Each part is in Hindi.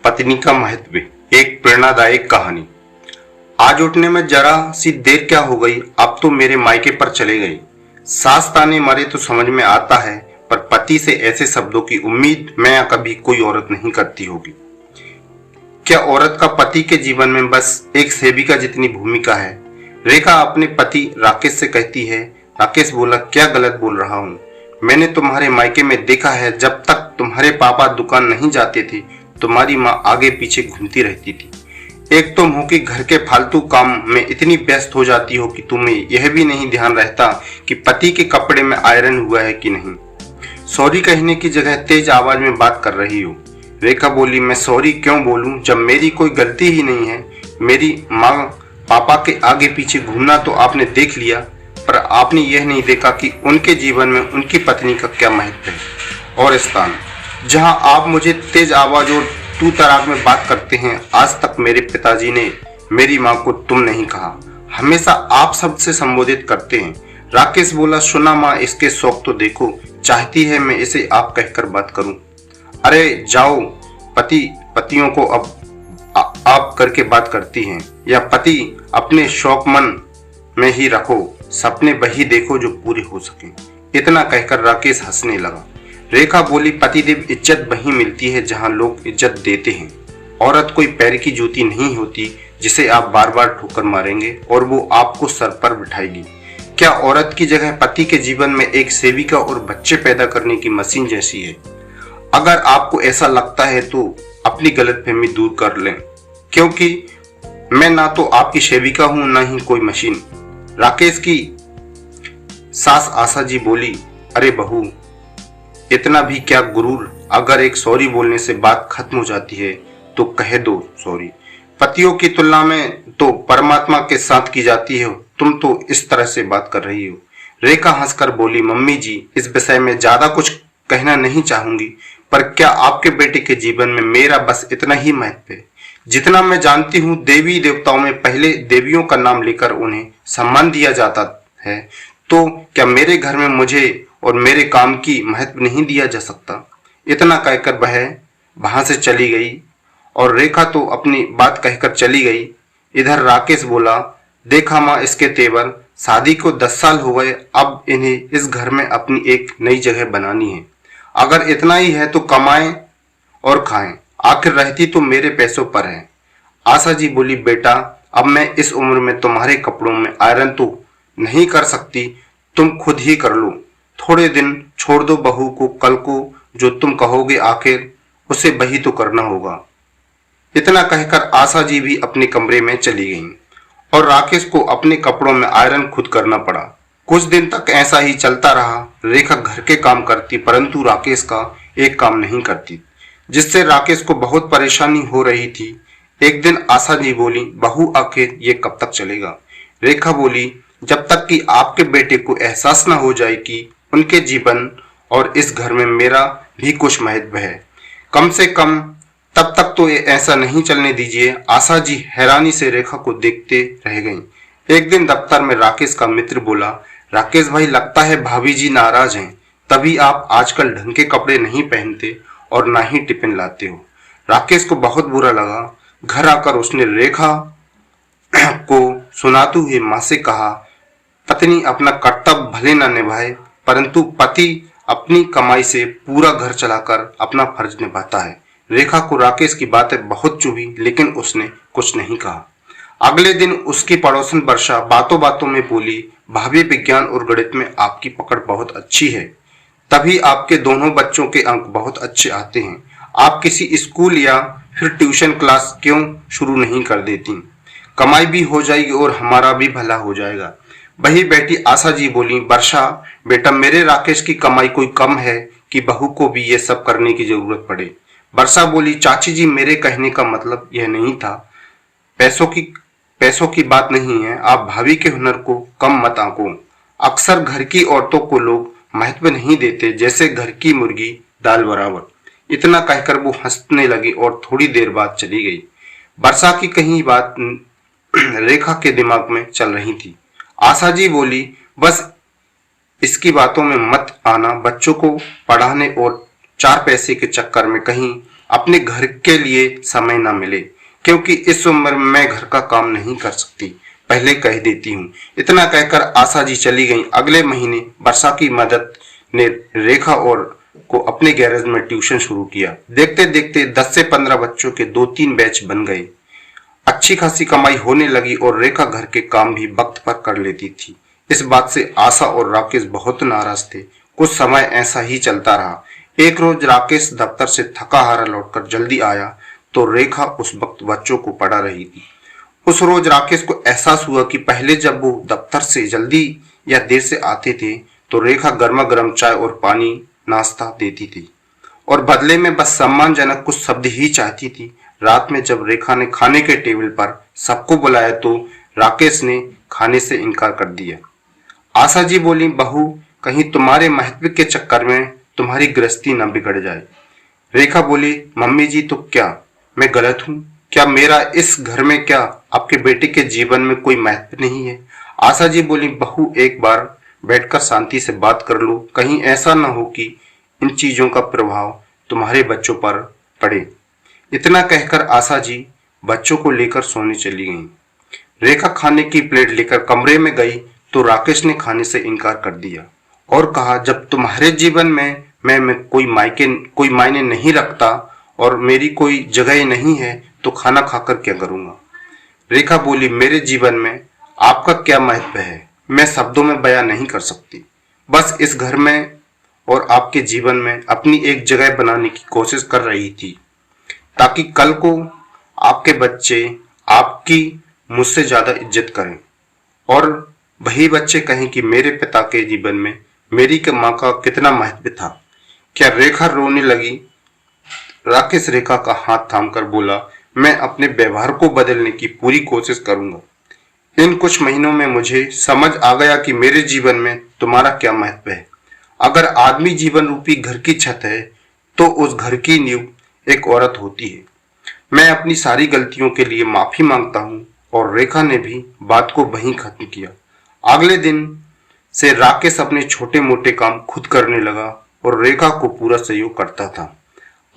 पत्नी का महत्व, एक प्रेरणादायक कहानी। आज उठने में जरा सी देर क्या हो गई, अब तो मेरे मायके पर चले गई। सास ताने मारे तो समझ में आता है, पर पति से ऐसे शब्दों की उम्मीद मैं या कभी कोई औरत नहीं करती होगी। क्या औरत का पति के जीवन में बस एक सेविका जितनी भूमिका है? रेखा अपने पति राकेश से कहती है। राकेश बोला, क्या गलत बोल रहा हूँ? मैंने तुम्हारे मायके में देखा है, जब तक तुम्हारे पापा दुकान नहीं जाते थे तुम्हारी माँ आगे पीछे घूमती रहती थी। एक तुम हो कि घर के फालतू काम में इतनी व्यस्त हो जाती हो कि तुम्हें यह भी नहीं ध्यान रहता कि पति के कपड़े में आयरन हुआ है कि नहीं। सॉरी कहने की जगह तेज आवाज में बात कर रही हो। रेखा बोली, मैं सॉरी क्यों बोलूं जब मेरी कोई गलती ही नहीं है। मेरी माँ पापा के आगे पीछे घूमना तो आपने देख लिया, पर आपने यह नहीं देखा कि उनके जीवन में उनकी पत्नी का क्या महत्व है और स्थान। जहां आप मुझे तेज आवाज और तू तराक में बात करते हैं, आज तक मेरे पिताजी ने मेरी माँ को तुम नहीं कहा, हमेशा आप शब्द से संबोधित करते हैं। राकेश बोला, सुना माँ, इसके शौक तो देखो, चाहती है मैं इसे आप कहकर बात करूं। अरे जाओ, पतियों को अब आप करके बात करती हैं, या पति अपने शौक मन में ही रखो, सपने वही देखो जो पूरे हो सके। इतना कहकर राकेश हंसने लगा। रेखा बोली, पतिदेव इज्जत वहीं मिलती है जहां लोग इज्जत देते हैं। औरत कोई पैर की जूती नहीं होती जिसे आप बार बार ठोकर मारेंगे और वो आपको सर पर बिठाएगी। क्या औरत की जगह पति के जीवन में एक सेविका और बच्चे पैदा करने की मशीन जैसी है? अगर आपको ऐसा लगता है तो अपनी गलतफहमी दूर कर लें, क्योंकि मैं ना तो आपकी सेविका हूं ना ही कोई मशीन। राकेश की सास आशा जी बोली, अरे बहू, इतना भी क्या गुरूर? अगर एक सॉरी बोलने से बात खत्म हो जाती है तो कह दो सॉरी। पतियों की तुलना में तो परमात्मा के साथ की जाती है, तुम तो इस तरह से बात कर रही हो। रेखा हंसकर बोली, मम्मी जी, इस विषय में ज्यादा कुछ कहना नहीं चाहूंगी, पर क्या आपके बेटे के जीवन में मेरा बस इतना ही महत्व है? जितना मैं जानती हूँ, देवी देवताओं में पहले देवियों का नाम लेकर उन्हें सम्मान दिया जाता है, तो क्या मेरे घर में मुझे और मेरे काम की महत्व नहीं दिया जा सकता? इतना कहकर वह वहां से चली गई और रेखा तो अपनी बात कहकर चली गई। इधर राकेश बोला, देखा माँ इसके तेवर, शादी को 10 साल हो गए, अब इन्हें इस घर में अपनी एक नई जगह बनानी है। अगर इतना ही है तो कमाएं और खाएं, आखिर रहती तो मेरे पैसों पर है। आशा जी बोली, बेटा, अब मैं इस उम्र में तुम्हारे कपड़ों में आयरन तो नहीं कर सकती, तुम खुद ही कर लो। थोड़े दिन छोड़ दो बहू को, कल को जो तुम कहोगे आखिर उसे वही तो करना होगा। इतना कहकर आशा जी भी अपने कमरे में चली गईं और राकेश को अपने कपड़ों में आयरन खुद करना पड़ा। कुछ दिन तक ऐसा ही चलता रहा। रेखा घर के काम करती, परंतु राकेश का एक काम नहीं करती, जिससे राकेश को बहुत परेशानी हो रही थी। एक दिन आशा जी बोली, बहू आखिर ये कब तक चलेगा? रेखा बोली, जब तक कि आपके बेटे को एहसास न हो जाए कि उनके जीवन और इस घर में मेरा भी कुछ महत्व है, कम से कम तब तक तो ये ऐसा नहीं चलने दीजिए। आशा जी हैरानी से रेखा को देखते रह गईं। एक दिन दफ्तर में राकेश का मित्र बोला, राकेश भाई, लगता है भाभी जी नाराज हैं, तभी आप आजकल ढंग के कपड़े नहीं पहनते और ना ही टिफिन लाते हो। राकेश को बहुत बुरा लगा। घर आकर उसने रेखा को सुनाते हुए माँ से कहा, पत्नी अपना कर्तव्य भले न निभाए, परंतु पति अपनी कमाई से पूरा घर चलाकर अपना फर्ज निभाता है। रेखा को राकेश की बातें बहुत चुभी, लेकिन उसने कुछ नहीं कहा। अगले दिन उसकी पड़ोसन वर्षा बातों बातों में बोली, भाभी, विज्ञान और गणित में आपकी पकड़ बहुत अच्छी है, तभी आपके दोनों बच्चों के अंक बहुत अच्छे आते हैं। आप किसी स्कूल या फिर ट्यूशन क्लास क्यों शुरू नहीं कर देती? कमाई भी हो जाएगी और हमारा भी भला हो जाएगा। वही बैठी आशा जी बोली, वर्षा बेटा, मेरे राकेश की कमाई कोई कम है कि बहू को भी ये सब करने की जरूरत पड़े? वर्षा बोली, चाची जी, मेरे कहने का मतलब यह नहीं था, पैसों की बात नहीं है। आप भाभी के हुनर को कम मत आंको। अक्सर घर की औरतों को लोग महत्व नहीं देते, जैसे घर की मुर्गी दाल बराबर। इतना कहकर वो हंसने लगी और थोड़ी देर बाद चली गई। वर्षा की कहीं बात रेखा के दिमाग में चल रही थी। आशा जी बोली, बस इसकी बातों में मत आना, बच्चों को पढ़ाने और 4 पैसे के चक्कर में कहीं अपने घर के लिए समय न मिले, क्योंकि इस उम्र में मैं घर का काम नहीं कर सकती, पहले कह देती हूँ। इतना कहकर आशा जी चली गईं। अगले महीने वर्षा की मदद ने रेखा और को अपने गैरेज में ट्यूशन शुरू किया। देखते देखते 10 से 15 बच्चों के 2-3 बैच बन गए। अच्छी खासी कमाई होने लगी और रेखा घर के काम भी वक्त पर कर लेती थी। इस बात से आशा और राकेश बहुत नाराज थे। कुछ समय ऐसा ही चलता रहा। एक रोज राकेश दफ्तर से थका हारा लौटकर जल्दी आया तो रेखा उस वक्त बच्चों को पढ़ा रही थी। उस रोज राकेश को एहसास हुआ कि पहले जब वो दफ्तर से जल्दी या देर से आते थे तो रेखा गर्मा गर्म चाय और पानी नाश्ता देती थी और बदले में बस सम्मानजनक कुछ शब्द ही चाहती थी। रात में जब रेखा ने खाने के टेबल पर सबको बुलाया तो राकेश ने खाने से इनकार कर दिया। आशा जी बोली, बहू, कहीं तुम्हारे महत्व के चक्कर में तुम्हारी गृहस्थी न बिगड़ जाए। रेखा बोली, मम्मी जी, तो क्या मैं गलत हूँ? क्या मेरा इस घर में, क्या आपके बेटे के जीवन में कोई महत्व नहीं है? आशा जी बोली, बहू, एक बार बैठकर शांति से बात कर लो। कहीं ऐसा न हो कि इन चीजों का प्रभाव तुम्हारे बच्चों पर पड़े। इतना कहकर आशा जी बच्चों को लेकर सोने चली गईं। रेखा खाने की प्लेट लेकर कमरे में गई तो राकेश ने खाने से इनकार कर दिया और कहा, जब तुम्हारे जीवन में मैं कोई मायने नहीं रखता और मेरी कोई जगह नहीं है तो खाना खाकर क्या करूंगा? रेखा बोली, मेरे जीवन में आपका क्या महत्व है मैं शब्दों में बयां नहीं कर सकती। बस इस घर में और आपके जीवन में अपनी एक जगह बनाने की कोशिश कर रही थी ताकि कल को आपके बच्चे आपकी मुझसे ज्यादा इज्जत करें और वही बच्चे कहें कि मेरे पिता के जीवन में मेरी माँ का कितना महत्व था। क्या रेखा रोने लगी? राकेश रेखा का हाथ थामकर बोला, मैं अपने व्यवहार को बदलने की पूरी कोशिश करूंगा। इन कुछ महीनों में मुझे समझ आ गया कि मेरे जीवन में तुम्हारा क्या महत्व है। अगर आदमी जीवन रूपी घर की छत है तो उस घर की नींव एक औरत होती है। मैं अपनी सारी गलतियों के लिए माफी मांगता हूँ। और रेखा ने भी बात को वहीं खत्म किया। अगले दिन से राकेश अपने छोटे मोटे काम खुद करने लगा और रेखा को पूरा सहयोग करता था।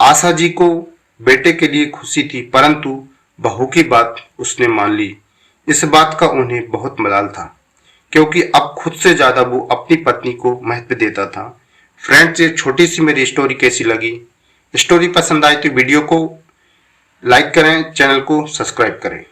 आशा जी को बेटे के लिए खुशी थी, परंतु बहू की बात उसने मान ली। इस बात का उन्हें बहुत मलाल था क्योंकि अब खुद से ज्यादा वो अपनी पत्नी को महत्व देता था। फ्रेंड्स, ये छोटी सी मेरी स्टोरी कैसी लगी? स्टोरी पसंद आई तो वीडियो को लाइक करें, चैनल को सब्सक्राइब करें।